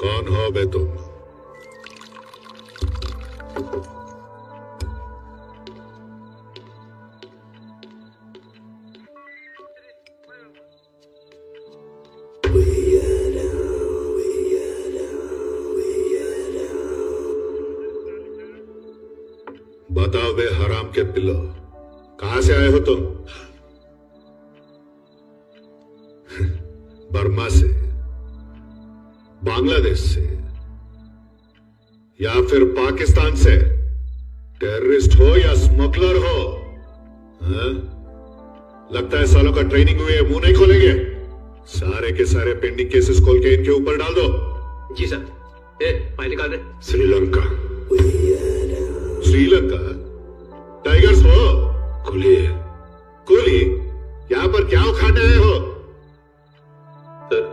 कौन हो बे तुम? बताओ बे हराम के पिल्लो, कहां से आए हो तुम? बर्मा से, बांग्लादेश से, या फिर पाकिस्तान से? टेररिस्ट हो या स्मगलर हो? हाँ? लगता है सालों का ट्रेनिंग हुए मुंह नहीं खोलेंगे। सारे के सारे पेंडिंग केसेस खोल के इनके ऊपर डाल दो। जी सर। फाइल निकाल रहे। श्रीलंका। श्रीलंका? टाइगर्स हो? कुली। कुली? यहां पर क्या उखाड़ने आए हो? सर,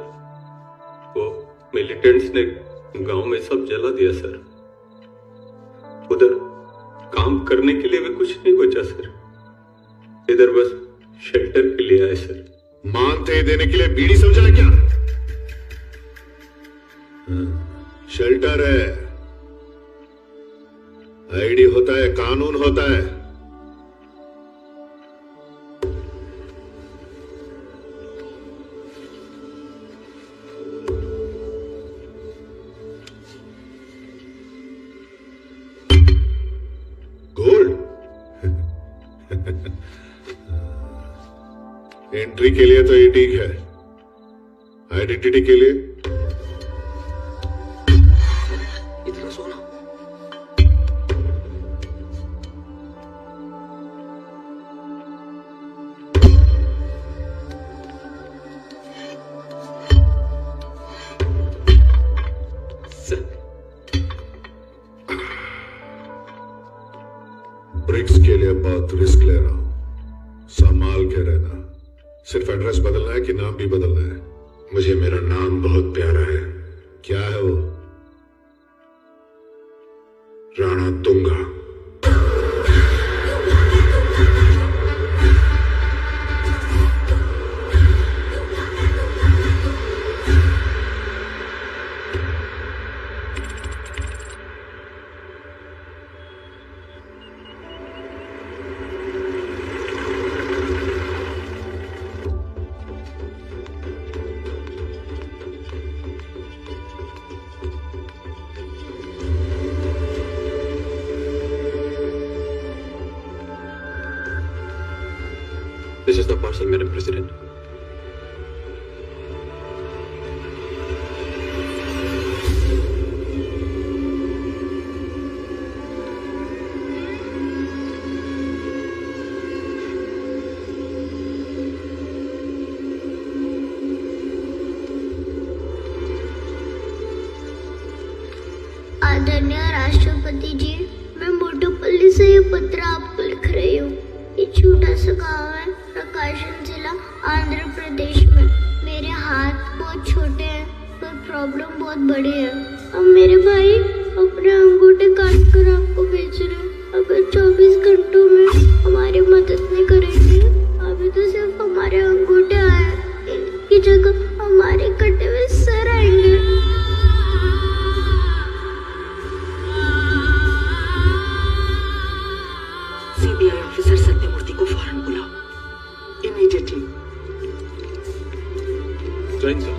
वो मिलिटेंट्स ने गांव में सब जला दिया सर। उधर काम करने के लिए भी कुछ नहीं बचा सर। इधर बस शेल्टर के लिए आए सर। मानते देने के लिए बीड़ी समझा क्या? शेल्टर है, आईडी होता है, कानून होता है। गोल्ड एंट्री के लिए तो ये ठीक है, आइडेंटिटी के लिए इतना सोना। ब्रिक्स के लिए बहुत रिस्क ले रहा हूं, संभाल के रहना। सिर्फ एड्रेस बदलना है कि नाम भी बदलना है? मुझे मेरा नाम बहुत प्यारा है। क्या है वो? राणा तुंगा। Madam President. आदरणीय राष्ट्रपति जी, मैं मोटूपल्ली से ये पत्र आपको लिख रही हूँ। ये छोटा सा गाँव है, प्रकाशम जिला, आंध्र प्रदेश में। मेरे हाथ बहुत छोटे हैं पर प्रॉब्लम बहुत बड़ी है। अब मेरे भाई अपने अंगूठे काट कर आपको भेज रहे हैं। अगर 24 घंटों में हमारी मदद नहीं करेंगे, अभी तो सिर्फ हमारे अंगूठे आए, इनकी जगह हमारे कटे हुए सर आएंगे। सीबीआई ऑफिसर सत्यमूर्ति को फौरन बुलाओ, इमीडिएटली। जय हिंद सर।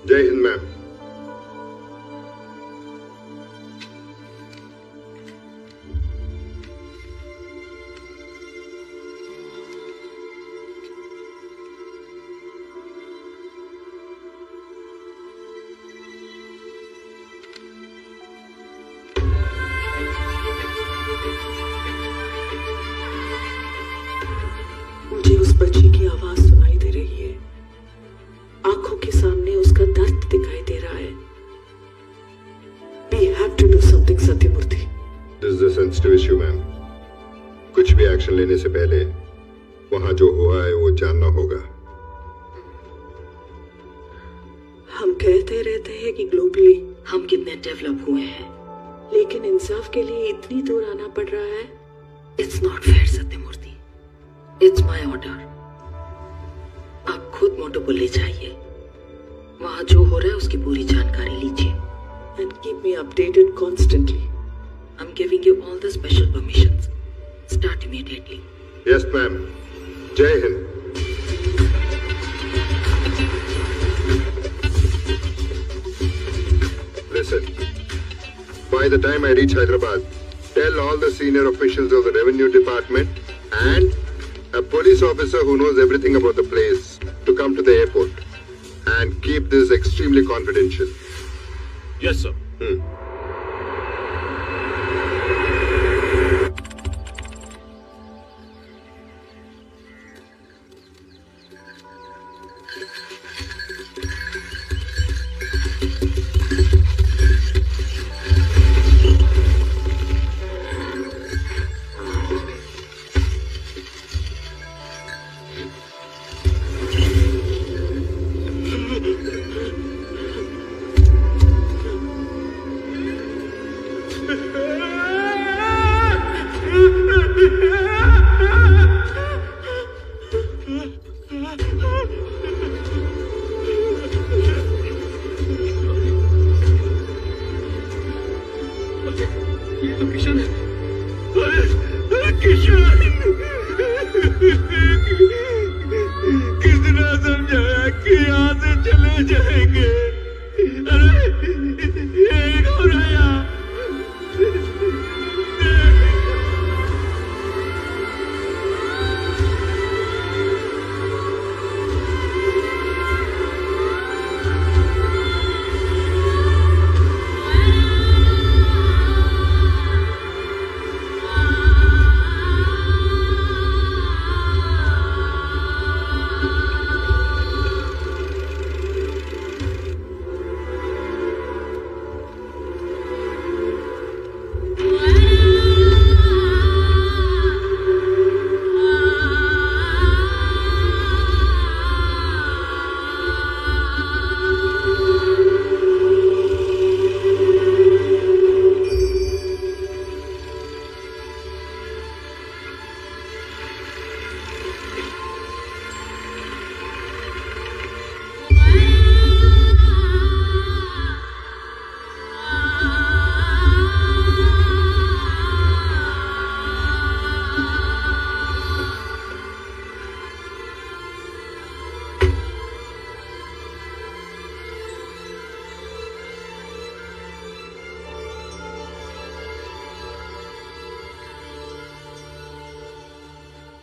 जय हिंद मैम। मुझे उस बच्चे की आवाज सुनाई दे रही है, आंखों के सामने उसका दर्द दिखाई दे रहा है। We have to do something, Sathyamurthy. This is a sensitive issue, ma'am. कुछ भी एक्शन लेने से पहले वहां जो हुआ है वो जानना होगा। हम कहते रहते हैं कि ग्लोबली हम कितने डेवलप हुए हैं, लेकिन इंसाफ के लिए इतनी दूर आना पड़ रहा है। It's not fair Sathyamurthy. It's my order. आप खुद मोटोपल्ली जाइए, वहां जो हो रहा है उसकी पूरी जानकारी लीजिए and keep me updated constantly. I am giving you all the special permissions. Start immediately. Yes ma'am. जय Hind. Listen, by the time I reach Hyderabad, tell all the senior officials of the revenue department and a police officer who knows everything about the place to come to the airport and keep this extremely confidential. Yes sir.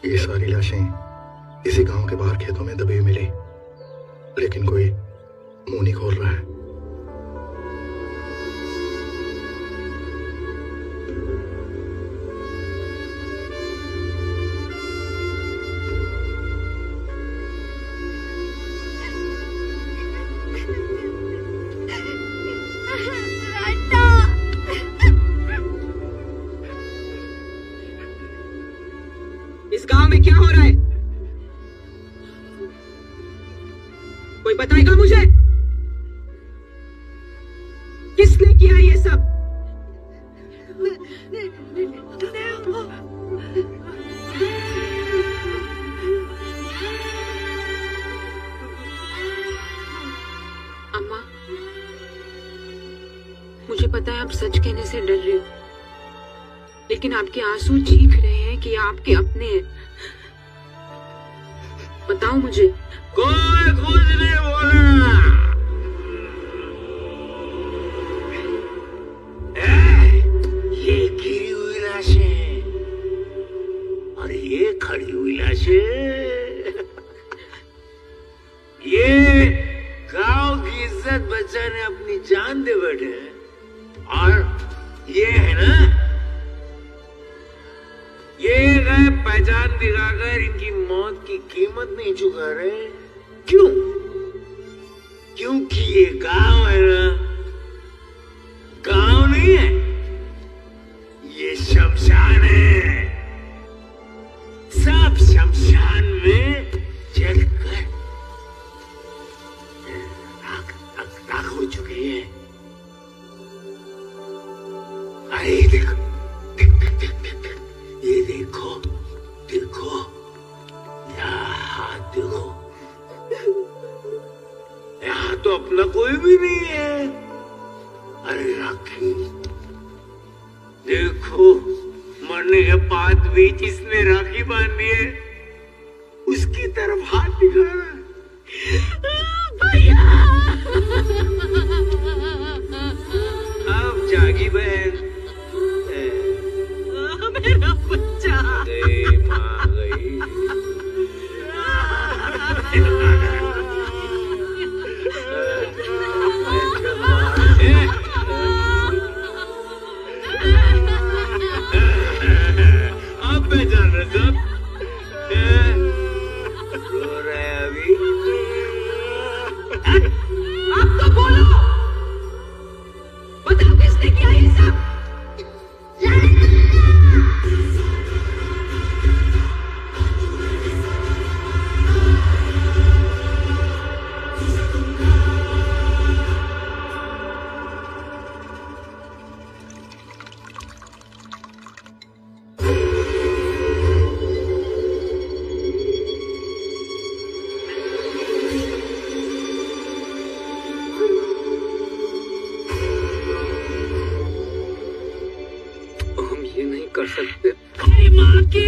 ये सारी लाशें इसी गांव के बाहर खेतों में दबी हुई मिली, लेकिन कोई मुंह नहीं खोल रहा है। इस गांव में क्या हो रहा है? कोई बताएगा मुझे? किसने किया ये सब? अम्मा, मुझे पता है आप सच कहने से डर रहे हो, लेकिन आपके आंसू चीख रहे हैं कि आपके अपने हैं। बताओ मुझे। कोई कुछ नहीं बोला। ये गिरी हुई लाशें और ये खड़ी हुई लाशें, ये गांव की इज्जत बचाने अपनी जान दे बैठे हैं। और ये है ना, ये गए पहचान दिखाकर इनकी मौत की कीमत नहीं चुका रहे। क्यों? क्योंकि ये गांव है ना, गांव नहीं है, ये शमशान है। सब शमशान में जलकर राख हो चुके हैं। अरे देखो, ये देखो, देखो, यहाँ देखो, यहाँ तो अपना कोई भी नहीं है। अरे राखी देखो, मरने के बाद भी जिसने राखी बांधी है उसकी तरफ हाथ दिखा रहा है। भैया, अब जागी बहन, मेरा बच्चा। माँ गई। अब पहचान रहे सब? रो रहे हैं अभी? अब तो बोलो, बताओ किसने किया ये सब? कर सकते। माँ की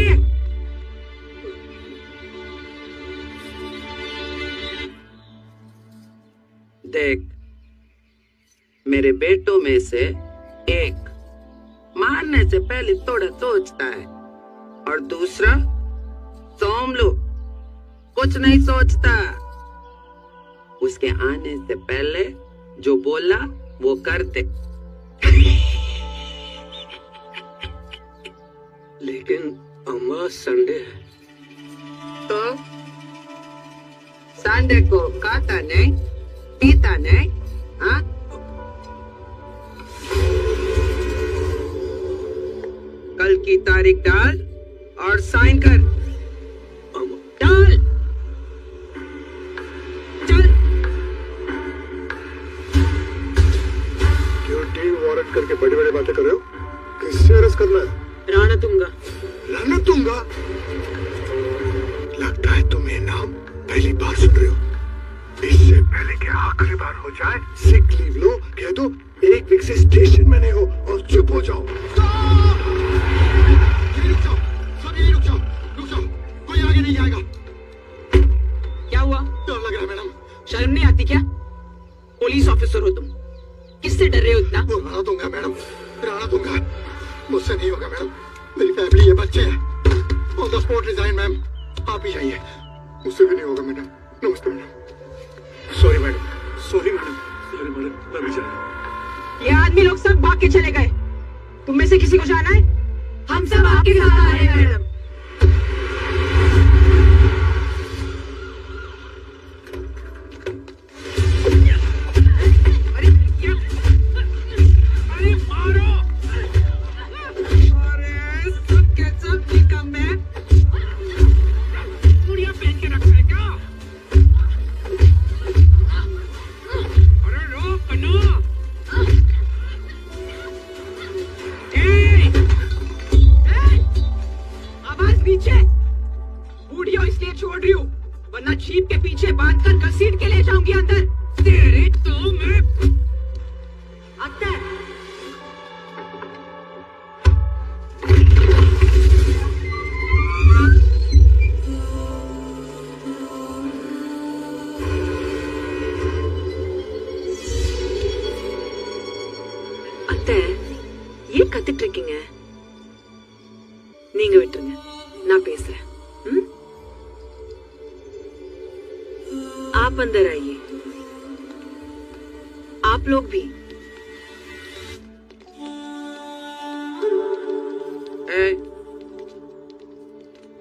देख, मेरे बेटों में से एक मारने से पहले थोड़ा सोचता है और दूसरा सोमलू कुछ नहीं सोचता। उसके आने से पहले जो बोला वो करते। लेकिन अम्मा संडे है। तो संडे को खाता नहीं, पीता नहीं, हाँ? कल की तारीख डाल और साइन कर। डाल, चल। क्यों टीम वारंट करके बड़ी बड़ी बातें कर रहे हो? किससे अरेस्ट करना है? राणा तुंगा। राणा तुंगा? लगता है तुम ये नाम पहली बार सुन रहे हो। इससे पहले कि आखिरी बार हो जाए, सिक लीव लो, कह दो 1 वीक से स्टेशन में नहीं हो और चुप हो जाओ। रुक जाओ, कोई आगे नहीं जाएगा। क्या हुआ? डर लग रहा है मैडम। शर्म नहीं आती क्या? पुलिस ऑफिसर हो तुम, किससे डर रहे हो इतना? वो राणा तुंगा मैडम, राणा तुंगा। मुझसे नहीं होगा मैडम, मेरी फैमिली है, बच्चे हैं। On the spot resign ma'am. आप ही जाइए, मुझसे भी नहीं होगा मैडम। नमस्ते madam. Sorry madam, sorry madam, sorry madam, मैं भी जा रहा हूँ। ये आदमी लोग सब भाग के चले गए, तुम में से किसी को जाना है? हम सब आपके साथ आ रहे हैं मैडम। अरे मारो! अरे सब के सब निकम्मे हैं। चूड़ियां पहन के रखा है क्या? अरे रो कन्नो! आवाज नीचे! बूढ़ियों इसलिए छोड़ रही हूँ, वरना जीप के पीछे बांधकर घसीट के ले जाऊंगी अंदर। तेरे तो मैं आता है। அத்தை, ये கத்து இருக்கீங்க? நீங்க விட்டுருங்க, நான் பேசுறேன்। आप अंदर आइए, आप लोग भी।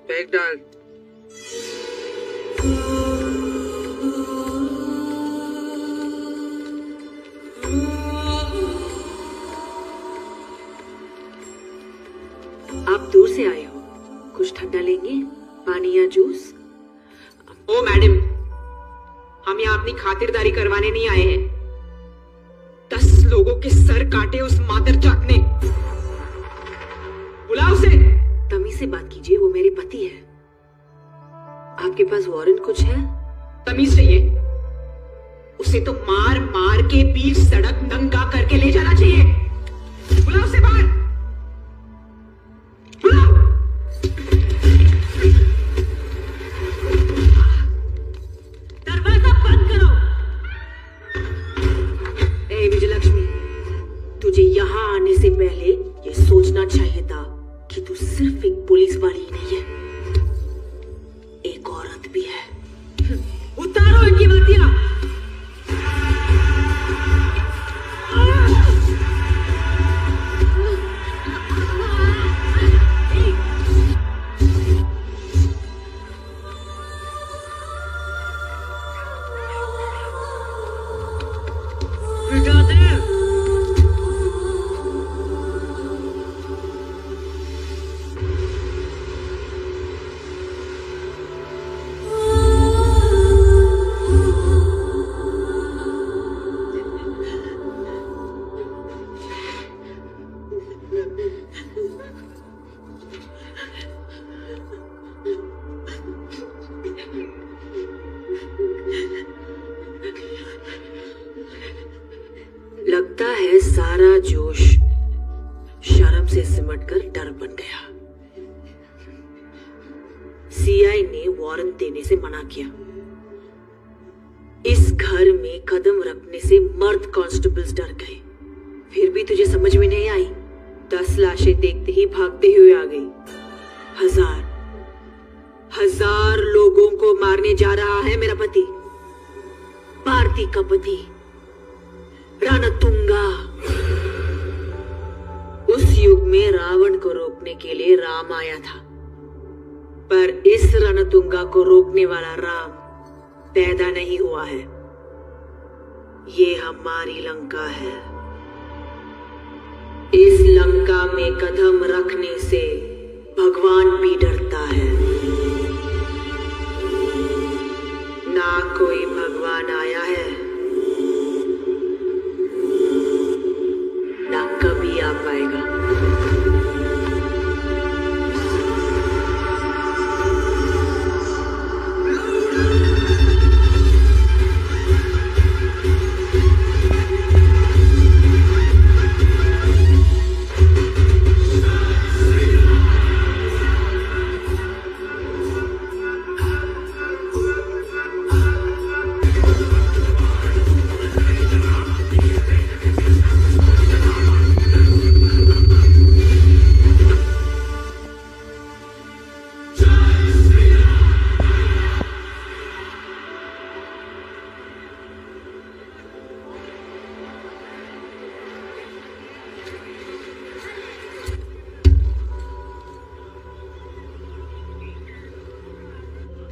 बैग डाल। आप दूर से आए हो, कुछ ठंडा लेंगे? पानी या जूस? ओ मैडम, हम यहाँ अपनी खातिरदारी करवाने नहीं आए हैं। 10 लोगों के सर काटे उस मादरजात ने। बुलाओ उसे। तमीज से बात कीजिए, वो मेरे पति है। आपके पास वारंट कुछ है? तमीज चाहिए? उसे तो मार मार के बीच सड़क नंगा करके ले जाना चाहिए। बुलाओ उसे बाहर। बुलाओ। दरवाजा बंद करो। ए विजयलक्ष्मी, तुझे यहाँ आने से पहले ये सोचना चाहिए था कि तू सिर्फ एक पुलिस वाली ही नहीं है, एक औरत भी है। उतारो इनकी वर्दियां। लगता है सारा जोश शर्म से सिमटकर डर बन गया। सीआई ने वारंट देने से मना किया। इस घर में कदम रखने से मर्द कांस्टेबल्स डर गए। फिर भी तुझे समझ में नहीं आई? 10 लाशें देखते ही भागते हुए आ गई। हजार लोगों को मारने जा रहा है मेरा पति, भारती का पति रणतुंगा। उस युग में रावण को रोकने के लिए राम आया था, पर इस रणतुंगा को रोकने वाला राम पैदा नहीं हुआ है। ये हमारी लंका है। इस लंका में कदम रखने से भगवान भी डरता है। ना कोई भगवान आया है, ना कभी आ पाएगा।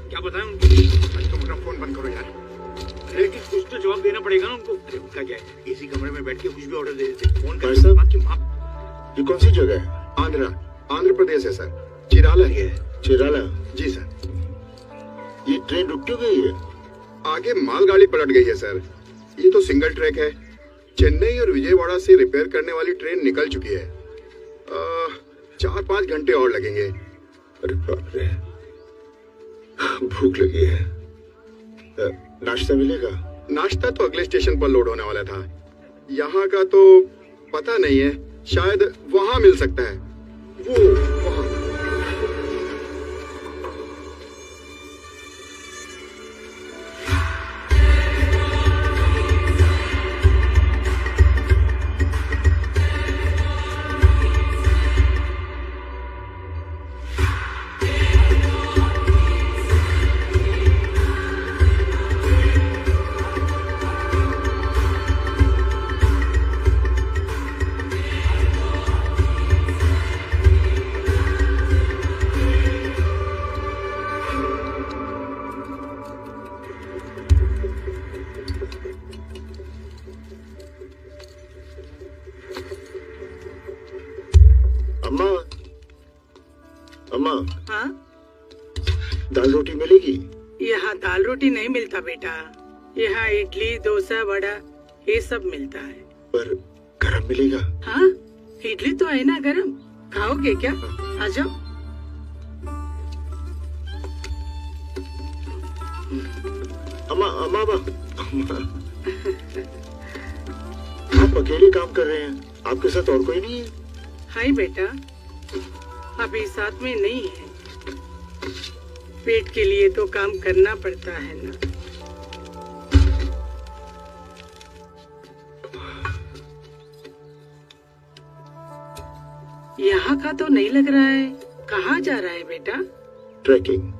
क्या बताएं उनको? आज तुम अपना फोन बंद करो यार। लेकिन कुछ तो जवाब देना पड़ेगा ना उनको। अरे उनका क्या है, इसी कमरे में बैठ के कुछ भी ऑर्डर दे देते। फोन भाई साहब, बाकी माँ ये कौन सी जगह है? आंध्र प्रदेश है सर, चिराला ही है। चिराला? जी सर। ये ट्रेन रुक क्यों गई है? आगे मालगाड़ी पलट गई है सर। ये तो सिंगल ट्रैक है। चेन्नई और विजयवाड़ा से रिपेयर करने वाली ट्रेन निकल चुकी है। 4-5 घंटे और लगेंगे। अरे बाप रे, भूख लगी है। नाश्ता मिलेगा? नाश्ता तो अगले स्टेशन पर लोड होने वाला था। यहाँ का तो पता नहीं है, शायद वहाँ मिल सकता है। वो वहाँ। अम्मा, हाँ? दाल रोटी मिलेगी? यहाँ दाल रोटी नहीं मिलता बेटा। यहाँ इडली, डोसा, वड़ा ये सब मिलता है। पर गरम मिलेगा? हाँ, इडली तो है ना गरम। खाओगे क्या? आ जाओ। अम्मा, अम्मा, आप अकेले काम कर रहे हैं, आपके साथ और कोई नहीं है? हाय बेटा, अभी साथ में नहीं है। पेट के लिए तो काम करना पड़ता है ना। यहाँ का तो नहीं लग रहा है। कहाँ जा रहा है बेटा? ट्रैकिंग।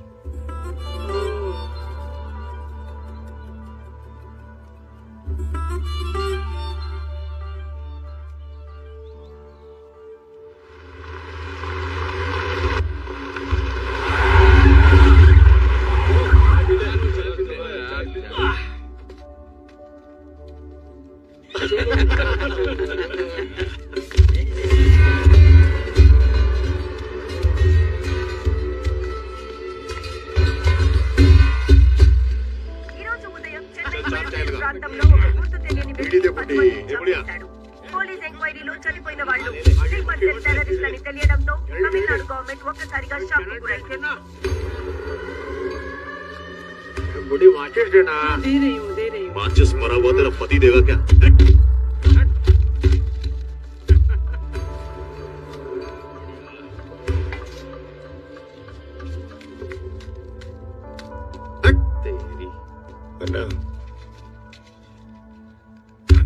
పోలీస్ ఎంక్వైరీలో చనిపోయిన వాళ్ళు 3% టెర్రరిస్టులని తెలియడంతో తమిళనాడు గవర్నమెంట్ ఒక్కసారిగా షాక్ కు గురైంది. बड़ी माचिस देना। दे रही हूँ। माचिस मरा हुआ तेरा पति देगा क्या? अन्ना,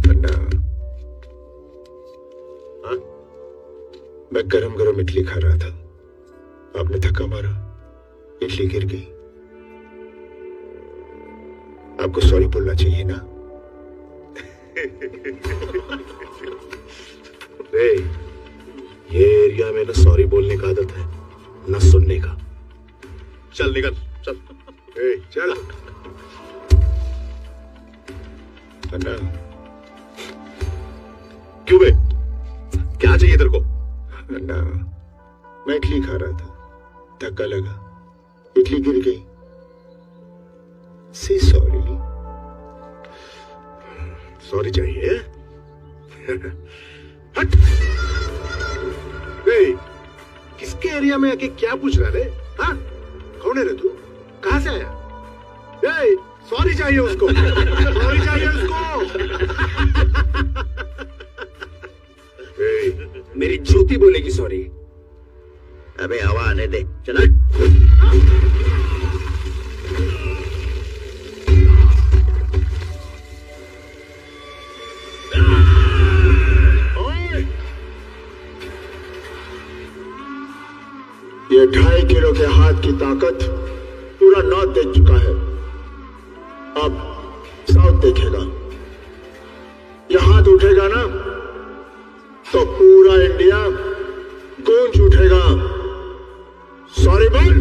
अन्ना, हाँ? मैं गरम गरम इडली खा रहा था, आपने धक्का मारा, इडली गिर गई। आपको सॉरी बोलना चाहिए ना? ये एरिया में ना सॉरी बोलने का आदत है, ना सुनने का। चल निकल, चल। चल। अन्ना, क्यों बे? क्या चाहिए तेरे को? अन्ना, मैं इडली खा रहा था, धक्का लगा, इडली गिर गई। Say sorry. सॉरी चाहिए? हट! किसके एरिया में आके क्या पूछ रहा रे? हाँ? कौन है रे तू? कहाँ से आया? सॉरी चाहिए उसको। सॉरी चाहिए उसको। मेरी जूती बोलेगी सॉरी। अबे हवा आने दे, चल। ये 2.5 किलो के हाथ की ताकत पूरा नॉर्थ देख चुका है, अब साउथ देखेगा। ये हाथ उठेगा ना तो पूरा इंडिया गूंज उठेगा। सॉरी बोल।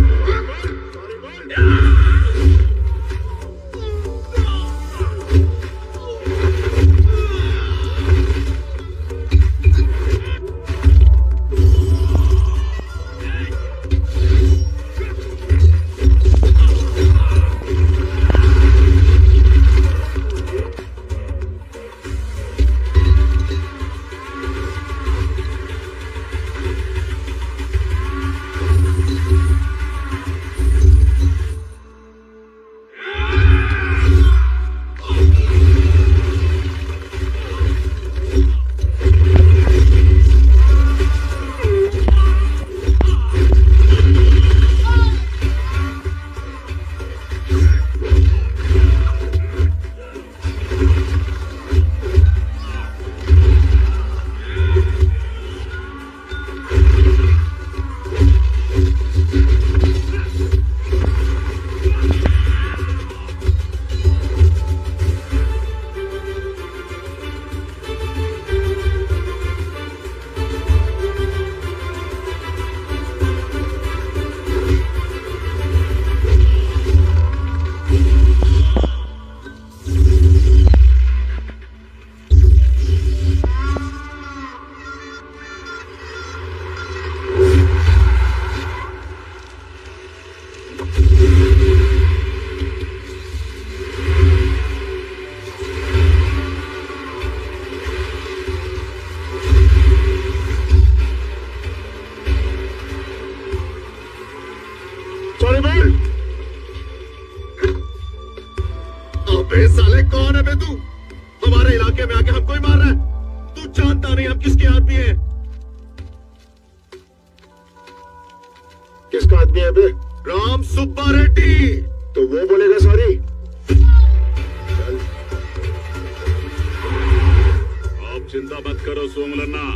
अबे साले कौन है बे तू? हमारे इलाके में आके हमको ही मार रहा है। तू जानता नहीं हम किसके आदमी हैं? किसका आदमी है बे? राम सुब्बा रेड्डी। तो वो बोलेगा सॉरी। आप चिंता मत करो सोमलन्ना,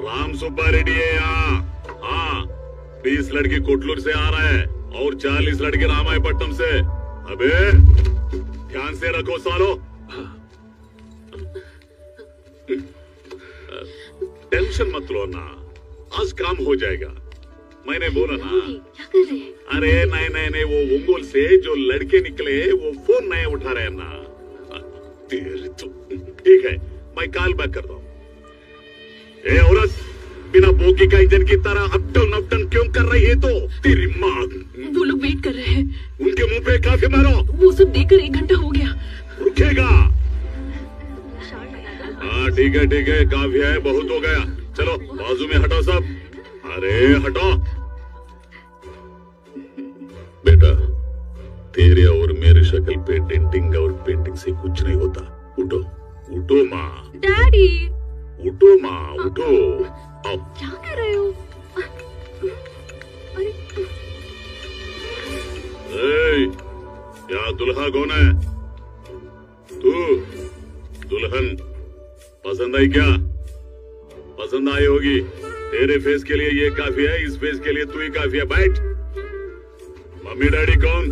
राम सुब्बा रेड्डी है यहाँ। हाँ, 20 लड़की कोटलूर से आ रहा है और 40 लड़के रामायपट्टनम से। अबे ध्यान से रखो सालो। टेंशन मत लो ना, आज काम हो जाएगा। मैंने बोला ना। क्या कर रहे हैं? अरे नहीं, वो ओंगोल से जो लड़के निकले वो फोन नहीं उठा रहे ना। तेरे तो ठीक है, मैं कॉल बैक करता हूँ। ए औरत, बिना बोगी का इंजन की तरह अप डाउन क्यों कर रही है? तो तेरी माँ। वो लोग वेट कर रहे हैं। उनके मुंह पे काफी मारो। वो सब देखकर 1 घंटा हो गया। रुकेगा? हाँ ठीक है, काफी है, बहुत हो गया। चलो बाजू में हटो सब। अरे हटो बेटा, तेरे और मेरे शक्ल पे डेंटिंग और पेंटिंग से कुछ नहीं होता। उठो उठो माँ। डैडी उठो माँ, उठो। अब क्या कर रहे हो? क्या दुल्हा कौन है? तू दुल्हन पसंद आई क्या? पसंद आई होगी। तेरे फेस के लिए ये काफी है, इस फेस के लिए तू ही काफी है। बैठ। मम्मी डैडी कौन?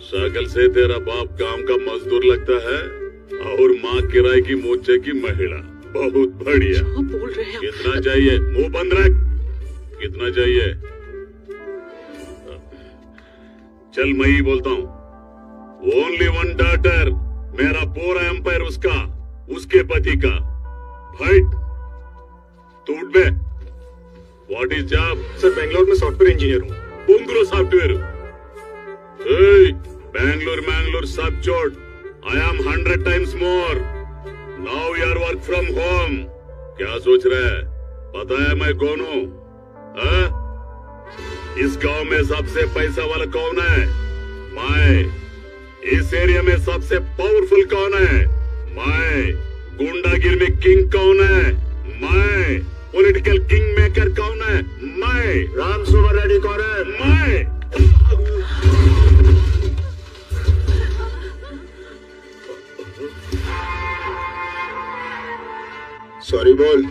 शक्ल से तेरा बाप गांव का मजदूर लगता है और माँ किराए की मोर्चे की महिला। बहुत बढ़िया। बोल रहे हैं। कितना चाहिए? मुंह बंद रख। कितना चाहिए? चल मैं ही बोलता हूँ। ओनली 1 डॉटर, मेरा पूरा एम्पायर उसका, उसके पति का। फाइट। तू उठ बे। What is job? Sir Bangalore में सॉफ्टवेयर इंजीनियर हूँ। बुंगरो सॉफ्टवेयर। बैंगलोर सब छोड़। I am 100 times more. Now your work from home. क्या सोच रहे हैं? पता है मैं कौन हूँ? इस गांव में सबसे पैसा वाला कौन है? मैं। इस एरिया में सबसे पावरफुल कौन है? मैं। गुंडागिरी में किंग कौन है? मैं। पॉलिटिकल किंग मेकर कौन है? मैं। राम सुब्बा रेड्डी कौन है? मैं। सॉरी बोल।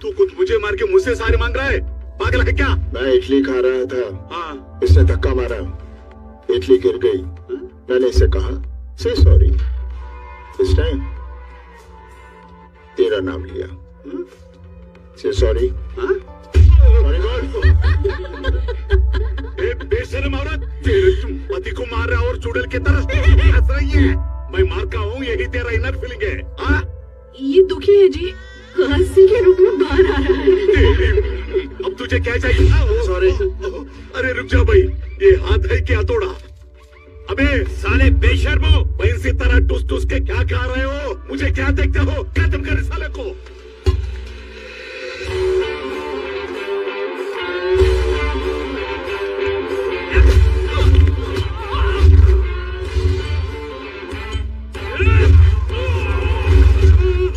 तू कुछ मुझे मार के मुझसे सारी मांग रहा है? पागल है क्या? मैं इडली खा रहा था। हाँ। इसने धक्का मारा, इडली गिर गई। मैंने इसे कहा से सॉरी। इस टाइम तेरा नाम लिया। से सॉरी। सॉरी बोल। बेशर्म औरत, तेरे पति को मार रहा और चुड़ैल की तरह हंस रही है। मैं मार का हूँ, यही तेरा इनर फीलिंग है। हाँ? ये दुखी है जी, हंसी के रूप में बाहर आ रहा है। अब तुझे क्या चाहिए? सॉरी। अरे रुक जा भाई, ये हाथ है क्या तोड़ा? अबे साले बेशर्मो, भैंस की तरह टुस टुस के क्या खा रहे हो? मुझे क्या देखते हो? खत्म कर इस साले को।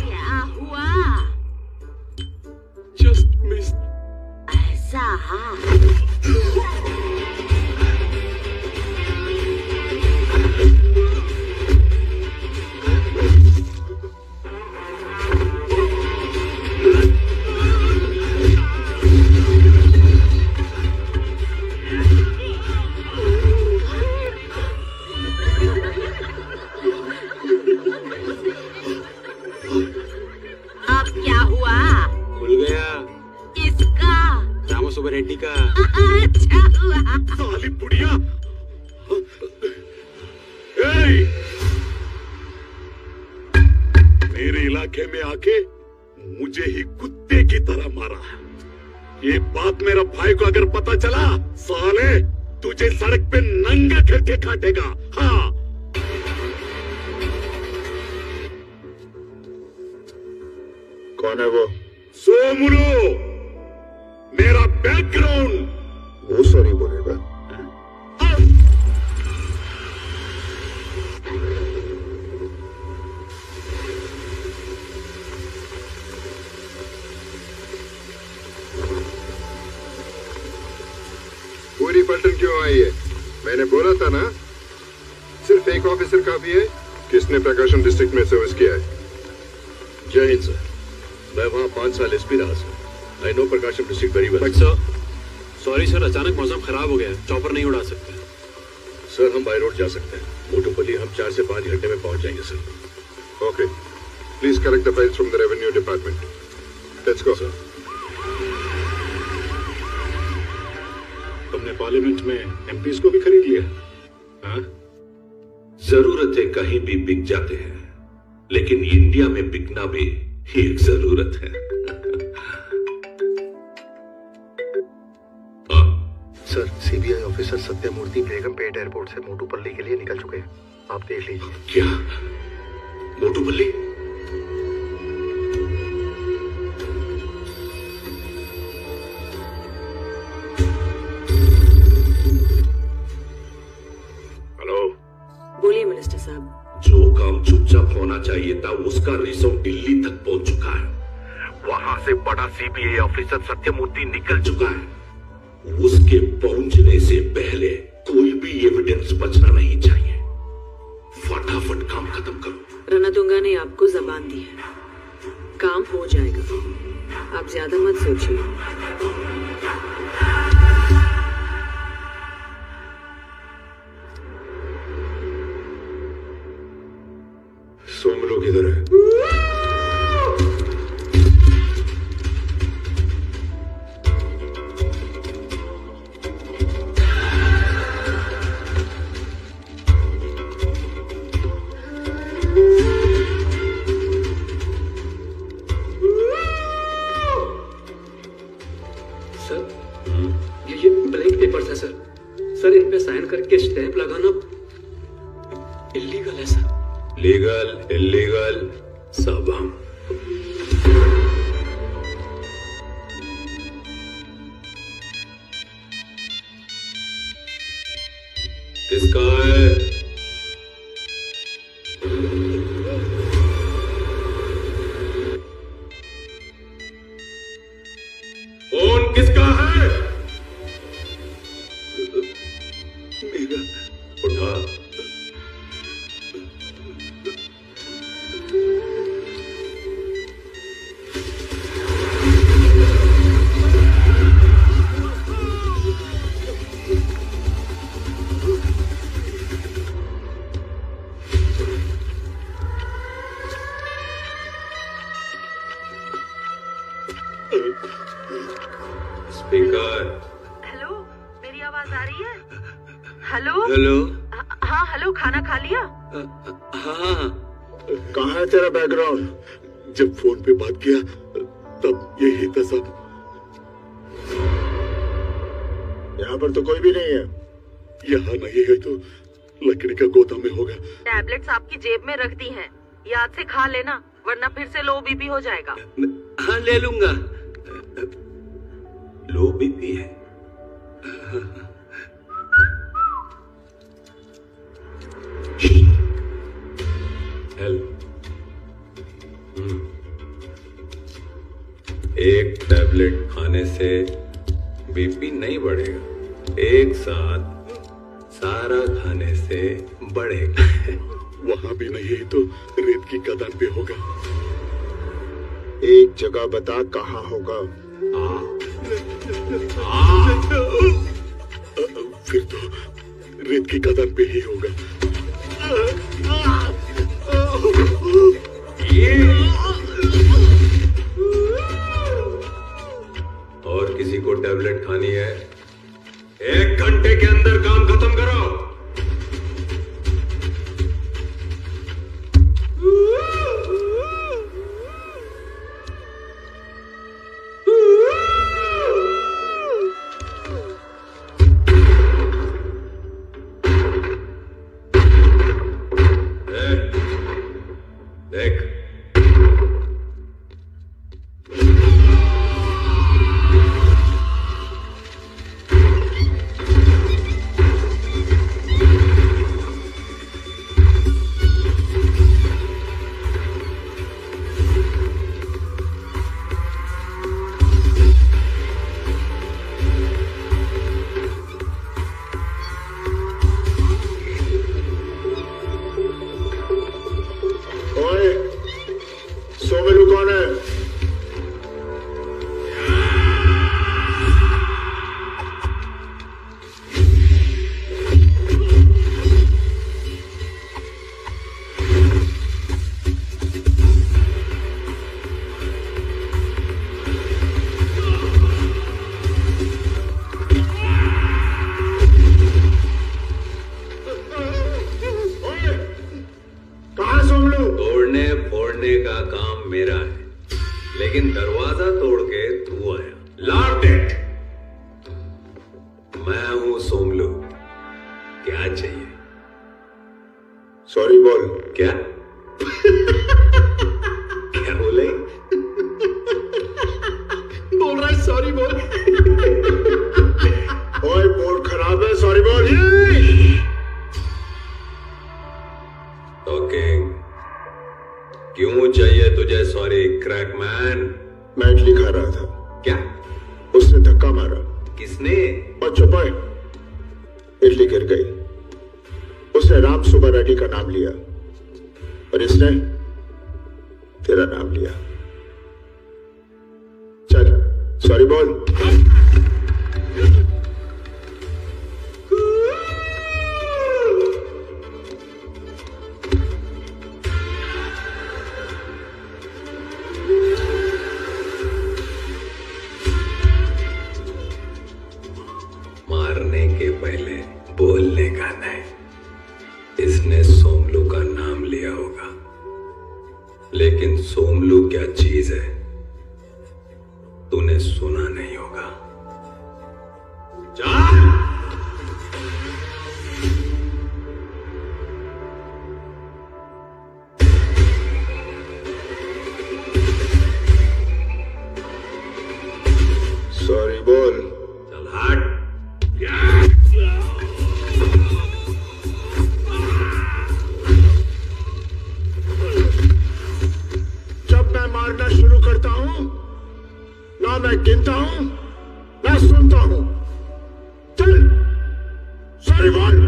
क्या हुआ? Just miss. ऐसा हाँ। अब क्या हुआ? भूल गया। किसका? राम सुब्बा रेड्डी का। अच्छा हुआ। साली बुढ़िया। मेरे इलाके में आके मुझे ही कुत्ते की तरह मारा। ये बात मेरा भाई को अगर पता चला, साले तुझे सड़क पे नंगा करके काटेगा। हाँ। कौन है वो? सोमुलो, मेरा बैकग्राउंड। वो सॉरी बोलेगा? पूरी पलटन क्यों आई है? मैंने बोला था ना, सिर्फ एक ऑफिसर काफी है। किसने प्रकाशम डिस्ट्रिक्ट में सर्विस किया है? जय हिंद सर। मैं वहाँ 5 साल एसपी रहा sir. I know Prakasam district very well. But sir, sorry sir, अचानक मौसम खराब हो गया है, चॉपर नहीं उड़ा सकते। सर हम बाय रोड जा सकते हैं। मोटोपल्ली हम 4 से 5 घंटे में पहुंच जाएंगे sir. Okay, please collect the files from the revenue department. Let's go sir. तुमने पार्लियामेंट में एमपीज को भी खरीद लिया? हाँ? जरूरतें कहीं भी बिक जाते हैं, लेकिन इंडिया में बिकना भी एक जरूरत है। Sir CBI officer Sathyamurthy Begumpet airport से मोटूपल्ली के लिए निकल चुके हैं। आप देख लीजिए। क्या मोटूपल्ली? बोलिए मिनिस्टर साहब। जो काम चुपचाप होना चाहिए था उसका रिजल्ट दिल्ली तक पहुंच चुका है। वहां से बड़ा सीबीआई ऑफिसर सत्यमूर्ति निकल चुका है। उसके पहुंचने से पहले कोई भी एविडेंस बचना नहीं चाहिए। फटाफट काम खत्म करो। रणतुंगा ने आपको जबान दी है, काम हो जाएगा, आप ज्यादा मत सोचिए। सोमलो किधर है? सर ये ब्लैंक पेपर्स है सर। सर इन पे साइन करके स्टैंप लगाना इलीगल है सर। लीगल इलीगल सब हम। किसका है? फोन किसका है? मेरा। उठा। स्पीकर। हेलो, मेरी आवाज आ रही है? Hello hello. हाँ हेलो, खाना खा लिया? हाँ। कहाँ है तेरा बैकग्राउंड? जब फोन पे बात किया तब यही था सब। यहाँ पर तो कोई भी नहीं है। यहाँ नहीं है तो लकड़ी का गोदाम में होगा। टैबलेट्स आपकी जेब में रख दी हैं, याद से खा लेना वरना फिर से लो बीपी हो जाएगा। हाँ ले लूंगा। लो बीपी है? एक टैबलेट खाने से बीपी नहीं बढ़ेगा, एक साथ सारा खाने से बढ़ेगा। वहां भी नहीं है तो रेत की खदान पे होगा। एक जगह बता कहाँ होगा। फिर तो रेत की खदान पे ही होगा। और किसी को टैबलेट खानी है? 1 घंटे के अंदर काम खत्म करो। देख मेरा है, लेकिन दरवाजा तोड़ के तू आया। Lock it. मैं हूं सोमलू, क्या चाहिए? सॉरी बोल। क्या क्या बोले? बोल रहा है सॉरी बोल। ओए बोल खराब है, सॉरी बोल। ओके, क्यों चाहिए तुझे सॉरी क्रैकमैन? मैं इडली खा रहा था। क्या? उसने धक्का मारा। किसने? और चुपाए, इडली गिर गई। उसने राम सुब्बा रेड्डी का नाम लिया और इसने तेरा नाम लिया। चल सॉरी बोल। मारने के पहले बोलने का नहीं। इसने सोमलू का नाम लिया होगा, लेकिन सोमलू क्या चीज है तूने सुना नहीं होगा। जा। सॉरी बोल। चल हट। जब मैं मारना शुरू करता हूं, ना मैं गिनता हूं ना सुनता हूं। चल सॉरी बोल।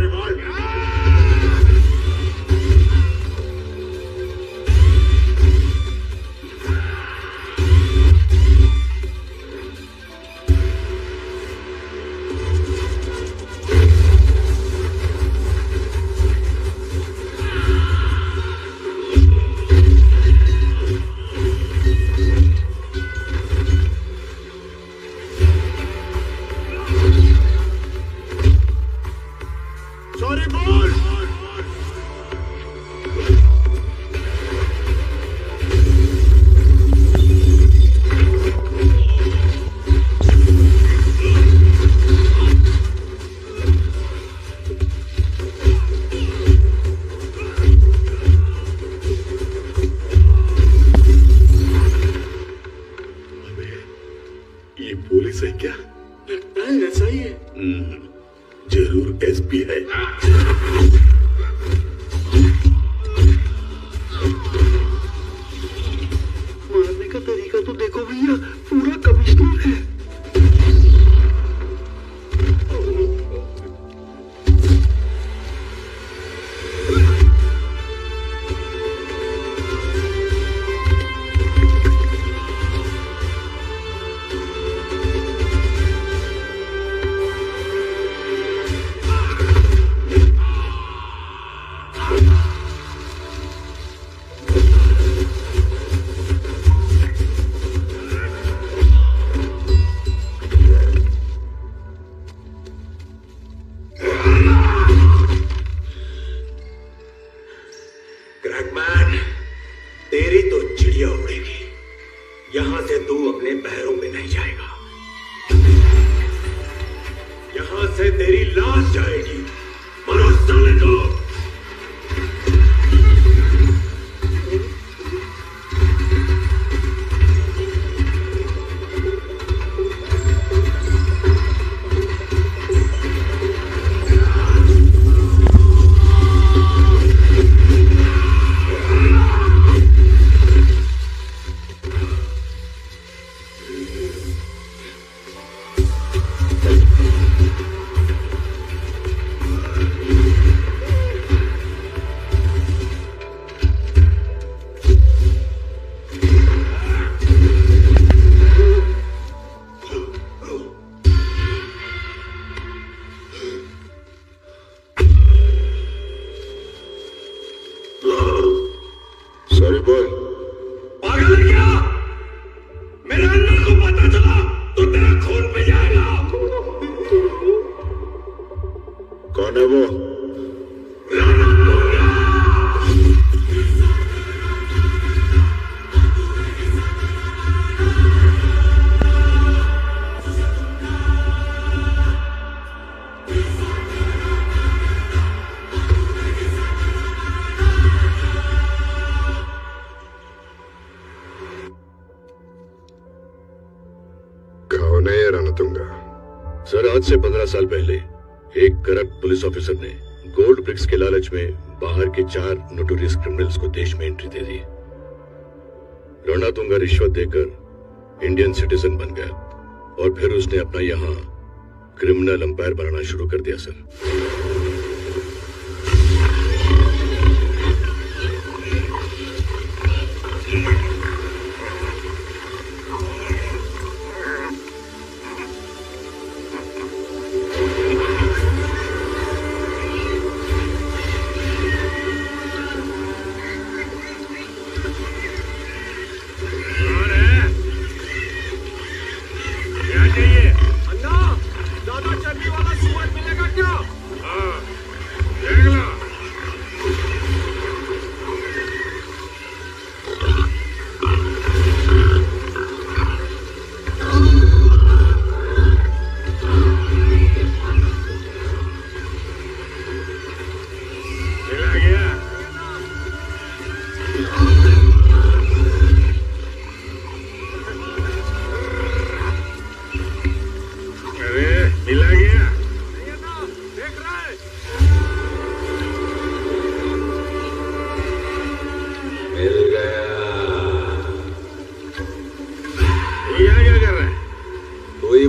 सॉरी बोल। ये पुलिस है क्या? ऐसा ही है। जरूर एसपी है। मारने का तरीका तो देखो भैया, पूरा कमिश्नर है। क्रैकमैन, तेरी तो चिड़िया उड़ेगी, यहां से तू अपने पैरों में नहीं जाएगा। यहां से तेरी लाश जाएगी। मरो साले को। रणतुंगा? सर, आज से 15 साल पहले एक करप्ट पुलिस ऑफिसर ने गोल्ड ब्रिक्स के लालच में बाहर के 4 नोटोरियस क्रिमिनल्स को देश में एंट्री दे दी। रणतुंगा रिश्वत देकर इंडियन सिटीजन बन गया और फिर उसने अपना यहाँ क्रिमिनल अंपायर बनाना शुरू कर दिया। सर,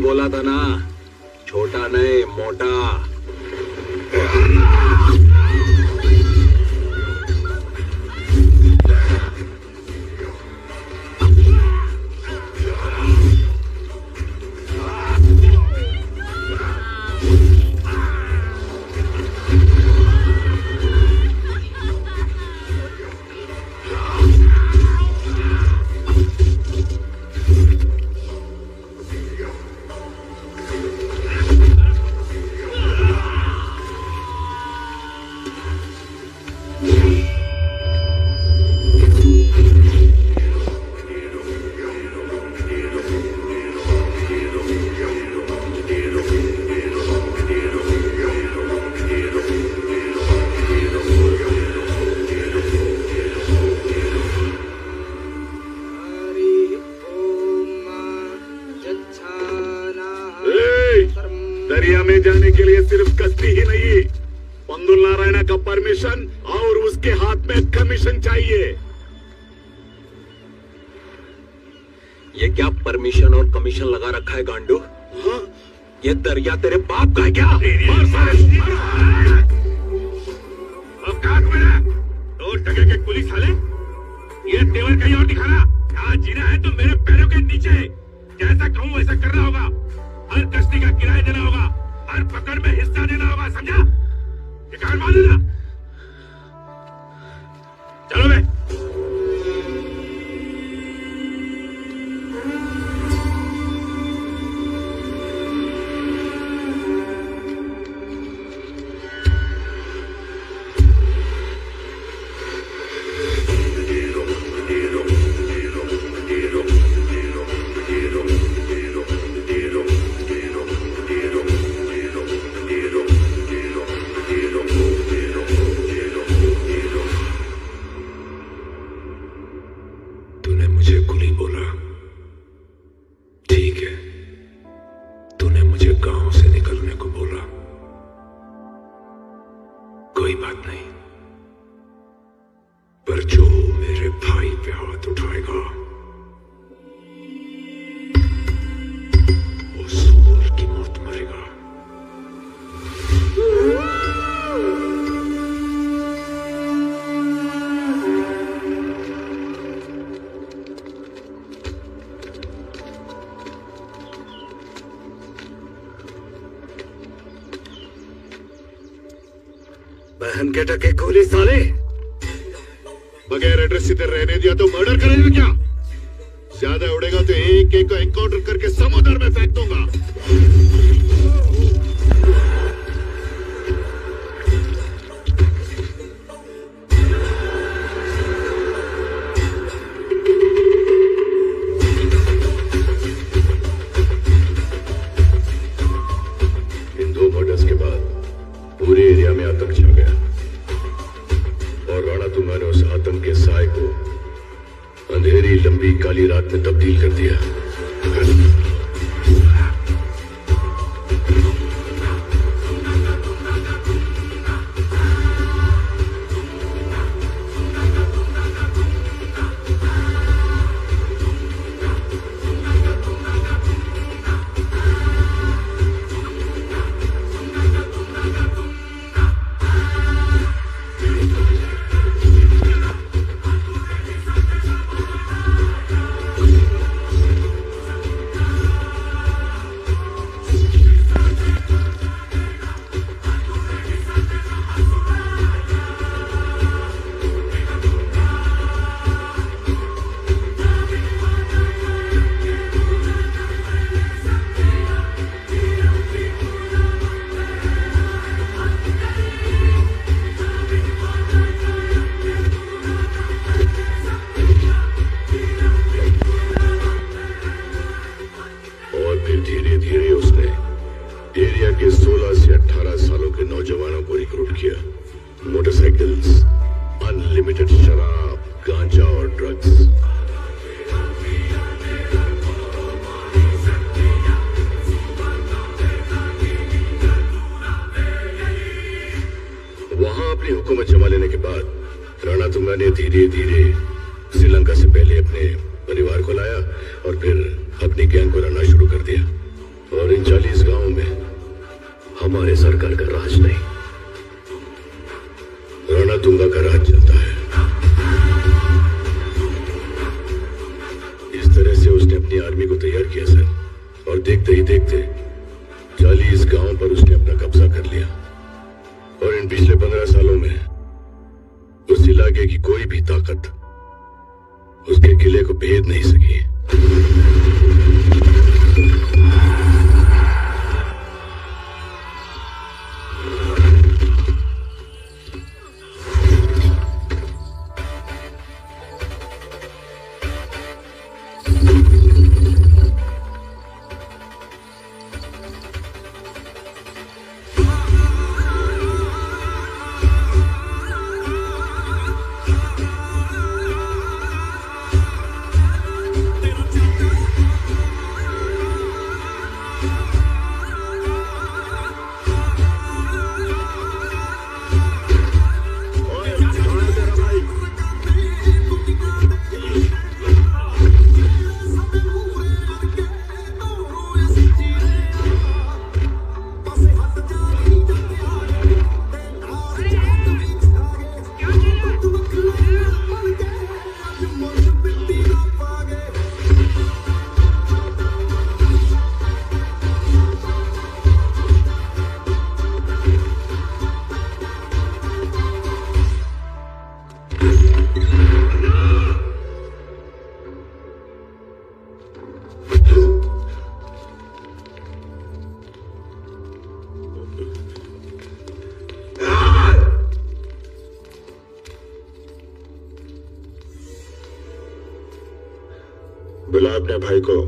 बोला था ना, छोटा नहीं मोटा। दरिया में जाने के लिए सिर्फ कश्ती ही नहीं, पंदुल नारायण का परमिशन और उसके हाथ में कमीशन चाहिए। ये क्या परमिशन और कमीशन लगा रखा है गांडू? हाँ? ये दरिया तेरे बाप का है क्या? औकात में दो टके के पुलिस साले, ये तेवर कहीं और दिखाना। यहाँ जीना है तो मेरे पैरों के नीचे, जैसा कहूँ वैसा करना होगा। हर कश्ती का किराया देना होगा, हर पकड़ में हिस्सा देना होगा, समझा? ये कार मान लेना। चलो बे। तूने मुझे कुली बोला, ठीक है। तूने मुझे गांव से निकलने को बोला, कोई बात नहीं। पर जो मेरे भाई पे हाथ उठाएगा वो सूअर की मौत मरेगा। बहन के टके गोली साले, बगैर एड्रेस इधर रहने दिया तो मर्डर करेगा क्या? ज्यादा उड़ेगा तो एक एक को एनकाउंटर करके समुद्र में फेंक दूंगा। हिंदू मर्डर्स के बाद पूरे एरिया में आतंक छा गया और रणतुंगा ने उस आतंक के साए को अंधेरी लंबी काली रात में तब्दील कर दिया। दुंगा ने धीरे धीरे श्रीलंका से पहले अपने परिवार को लाया और फिर अपनी गैंग को लाना शुरू कर दिया। और इन 40 गांवों में हमारे सरकार का राज नहीं, राणा दुंगा का राज चलता है। इस तरह से उसने अपनी आर्मी को तैयार किया सर, और देखते ही देखते 40 गांवों पर उसने अपना कब्जा कर लिया। और इन पिछले 15 सालों में उस इलाके की कोई भी ताकत उसके किले को भेद नहीं सकी। बुला अपने भाई को।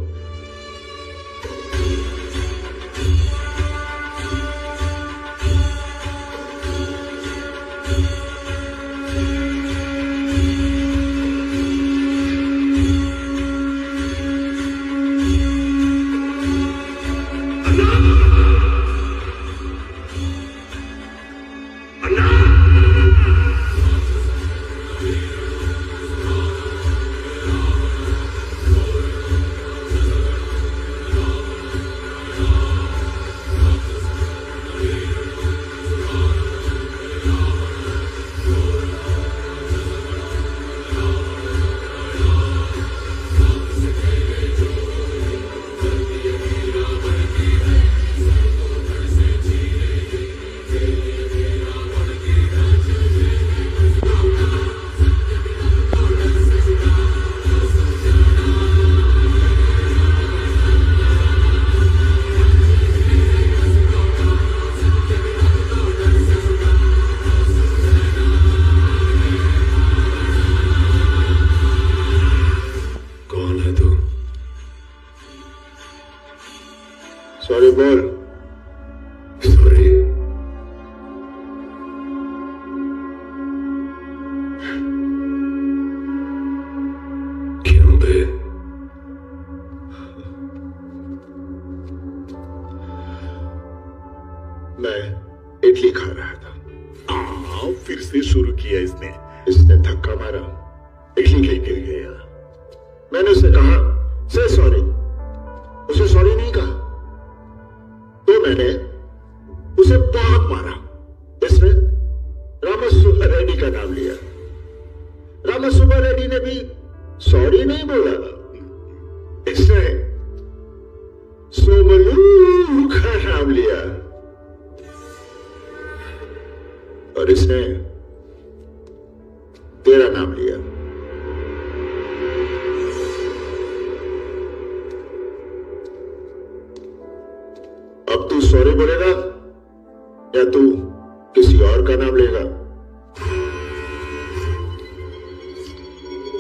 सॉरी बोल। सॉरी। क्यों बे? मैं इडली खा रहा था। फिर से शुरू किया इसने धक्का मारा, इडली कहीं गिर गया। मैंने उसे कहा से सॉरी, उसे सॉरी नहीं कहा तो मैंने उसे बहुत मारा। इसने रामसुब्बा रेड्डी का नाम लिया। रामसुब्बा रेड्डी ने भी सॉरी नहीं बोला। इसने सोमलू का नाम लिया और इसने तेरा नाम लिया। अब तू सॉरी बोलेगा या तू किसी और का नाम लेगा?